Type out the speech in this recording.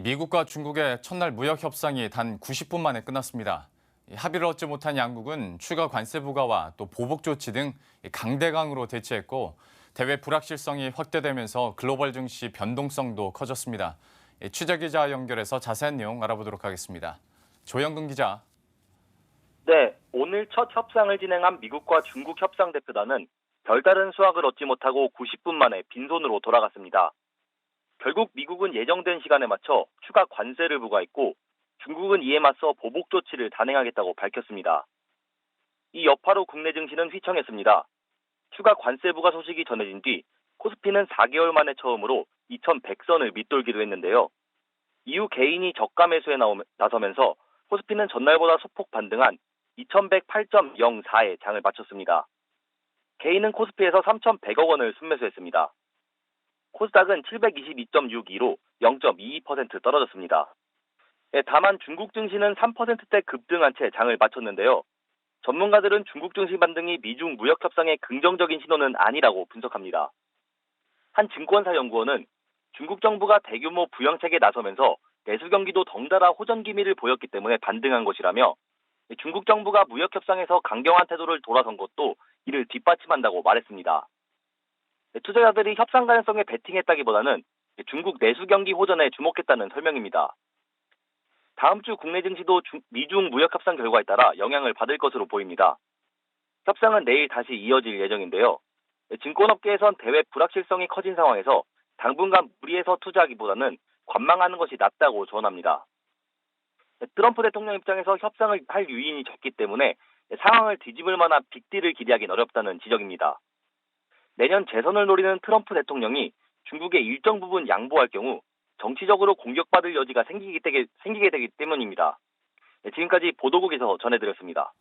미국과 중국의 첫날 무역 협상이 단 90분 만에 끝났습니다. 합의를 얻지 못한 양국은 추가 관세 부과와 또 보복 조치 등 강대강으로 대치했고 대외 불확실성이 확대되면서 글로벌 증시 변동성도 커졌습니다. 취재 기자 연결해서 자세한 내용 알아보도록 하겠습니다. 조영근 기자. 네, 오늘 첫 협상을 진행한 미국과 중국 협상 대표단은 별다른 수확을 얻지 못하고 90분 만에 빈손으로 돌아갔습니다. 결국 미국은 예정된 시간에 맞춰 추가 관세를 부과했고 중국은 이에 맞서 보복 조치를 단행하겠다고 밝혔습니다. 이 여파로 국내 증시는 휘청했습니다. 추가 관세 부과 소식이 전해진 뒤 코스피는 4개월 만에 처음으로 2100선을 밑돌기도 했는데요. 이후 개인이 저가 매수에 나서면서 코스피는 전날보다 소폭 반등한 2108.04에 장을 마쳤습니다. 개인은 코스피에서 3,100억 원을 순매수했습니다. 코스닥은 722.62로 0.22% 떨어졌습니다. 다만 중국 증시는 3%대 급등한 채 장을 마쳤는데요. 전문가들은 중국 증시 반등이 미중 무역 협상의 긍정적인 신호는 아니라고 분석합니다. 한 증권사 연구원은 중국 정부가 대규모 부양책에 나서면서 내수 경기도 덩달아 호전 기미를 보였기 때문에 반등한 것이라며 중국 정부가 무역 협상에서 강경한 태도를 돌아선 것도 이를 뒷받침한다고 말했습니다. 투자자들이 협상 가능성에 베팅했다기보다는 중국 내수 경기 호전에 주목했다는 설명입니다. 다음 주 국내 증시도 미중 무역 협상 결과에 따라 영향을 받을 것으로 보입니다. 협상은 내일 다시 이어질 예정인데요. 증권업계에선 대외 불확실성이 커진 상황에서 당분간 무리해서 투자하기보다는 관망하는 것이 낫다고 조언합니다. 트럼프 대통령 입장에서 협상을 할 유인이 적기 때문에 상황을 뒤집을 만한 빅딜을 기대하기는 어렵다는 지적입니다. 내년 재선을 노리는 트럼프 대통령이 중국에 일정 부분 양보할 경우 정치적으로 공격받을 여지가 생기게 되기 때문입니다. 지금까지 보도국에서 전해드렸습니다.